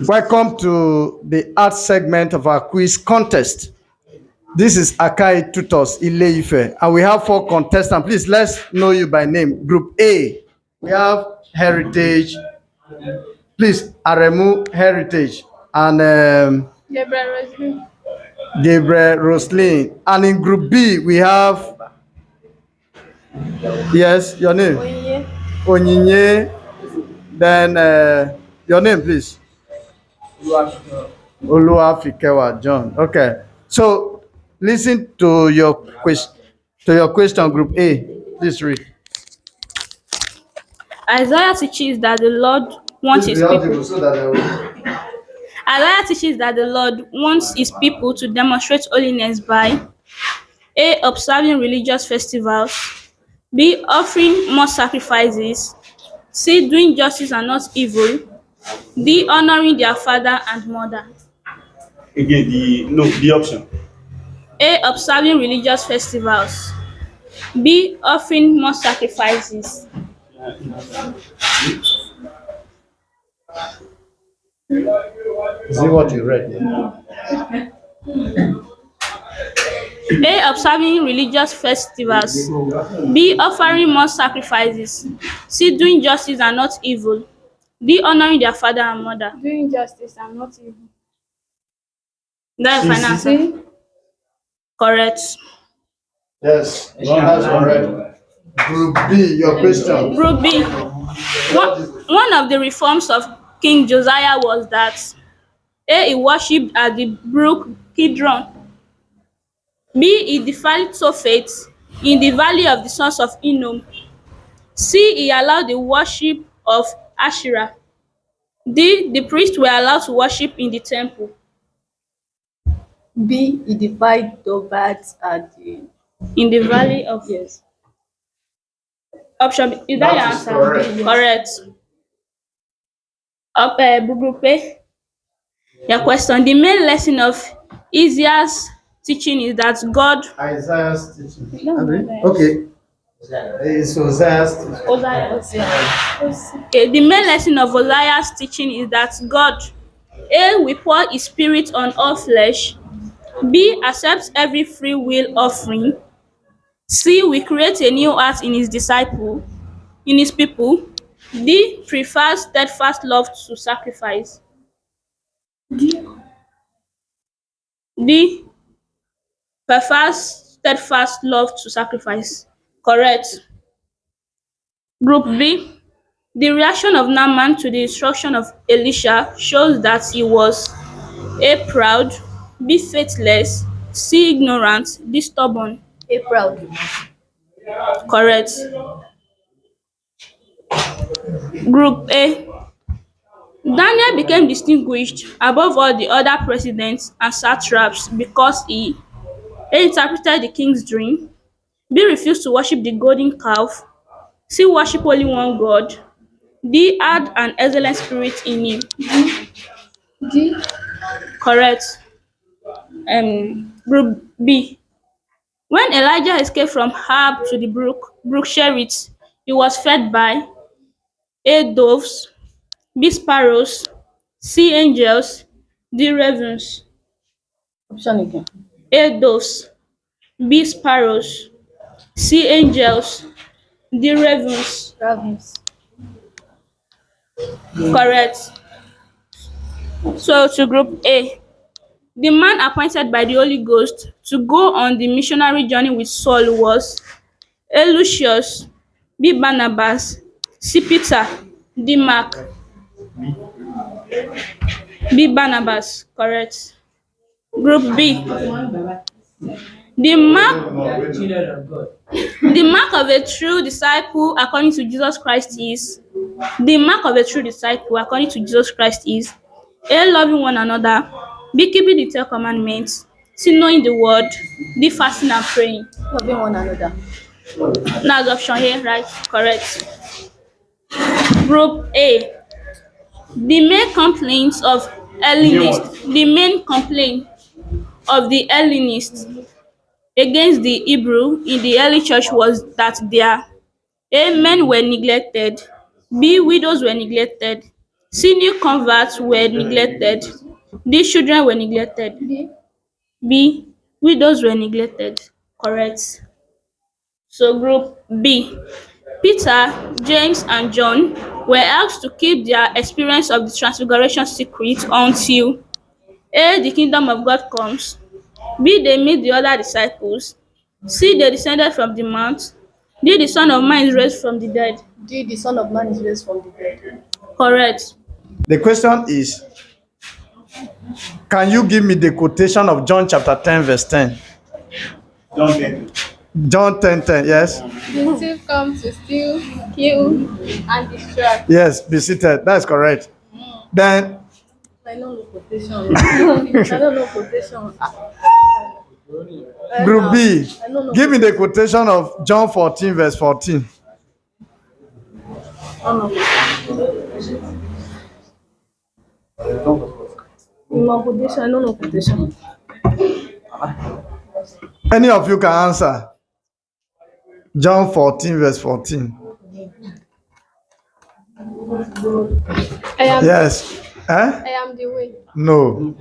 Welcome to the art segment of our quiz contest. This is Akahi Tutors, Ile-ife, and we have 4 contestants. Please, let's know you by name. Group A, we have Heritage. Please, Aremu Heritage and Gabriel Roslin. And in Group B, we have, yes, your name? Onyinye. Then your name, please. Oluwafikewa John. Okay. So listen to your question, Group A. Please read. Isaiah teaches that the Lord wants his people. Isaiah teaches that the Lord wants his people to demonstrate holiness by A. Observing religious festivals, B. Offering more sacrifices, C. Doing justice and not evil, D. Honoring their father and mother. Again, the option. A. Observing religious festivals, B. Offering more sacrifices. Is it what you read? Yeah. A. Observing religious festivals, B. Offering more sacrifices, C. Doing justice and not evil, D. Honoring their father and mother. Doing justice and not evil. That's the final answer. Correct. Yes, that's correct. Group B, your question. Group B. One of the reforms of King Josiah was that A. He worshipped at the brook Kidron. B. He defiled Tophet in the valley of the sons of Hinnom. C. He allowed the worship of Asherah. D. The priests were allowed to worship in the temple. B. He defied the bats at the In the valley of yes. Option B. Is that your answer? Correct. Group A. Your question. The main lesson of Isaiah's teaching is that God. Isaiah's teaching. Okay. It's Isaiah's teaching. Okay, the main lesson of Isaiah's teaching is that God A. will pour his spirit on all flesh, B. accepts every free will offering, C. will create a new heart in his people, D. prefers steadfast love to sacrifice. D. prefers steadfast love to sacrifice. Correct. Group B. The reaction of Naaman to the instruction of Elisha shows that he was A. proud, B. faithless, C. ignorant, D. stubborn. A. proud. Correct. Group A. Daniel became distinguished above all the other presidents and satraps because he A. interpreted the king's dream, B. refused to worship the golden calf, C. worship only one God, D. had an excellent spirit in him. D. Correct. Group B. When Elijah escaped from Ahab to the brook Cherith, he was fed by A. doves, B. sparrows, C. angels, D. ravens. Option again. A. doves, B. sparrows, C. angels, D. ravens. Ravens. Correct. So to Group A. The man appointed by the Holy Ghost to go on the missionary journey with Saul was A. Lucius, B. Barnabas, C. Peter, D. Mark. B. Barnabas. Correct. Group B. The mark of a true disciple according to Jesus Christ is A. Loving one another, B. keeping the 10 commandments, C. knowing the word, D. fasting and praying. Loving one another. That's option A, right? Correct. Group A. The main complaint of the Hellenists against the Hebrew in the early church was that their A. men were neglected, B. widows were neglected, C. New converts were neglected. D. Children were neglected. D. B. Widows were neglected. Correct. So group B. Peter, James, and John were asked to keep their experience of the Transfiguration secret until A. The kingdom of God comes. B. They meet the other disciples. C. They descended from the mount. D. The Son of Man is raised from the dead. D. The Son of Man is raised from the dead. Correct. The question is, can you give me the quotation of John chapter 10, verse 10? John 10. John 10:10, yes? The thief comes to steal, kill, and destroy. Yes, be seated. That's correct. Then, I don't know quotation. I don't know quotation. group B, I don't know. give me the quotation of John 14, verse 14. I don't know quotation. I don't know quotation. Any of you can answer. John 14, verse 14. I am. Yes. Eh? I am the way. No.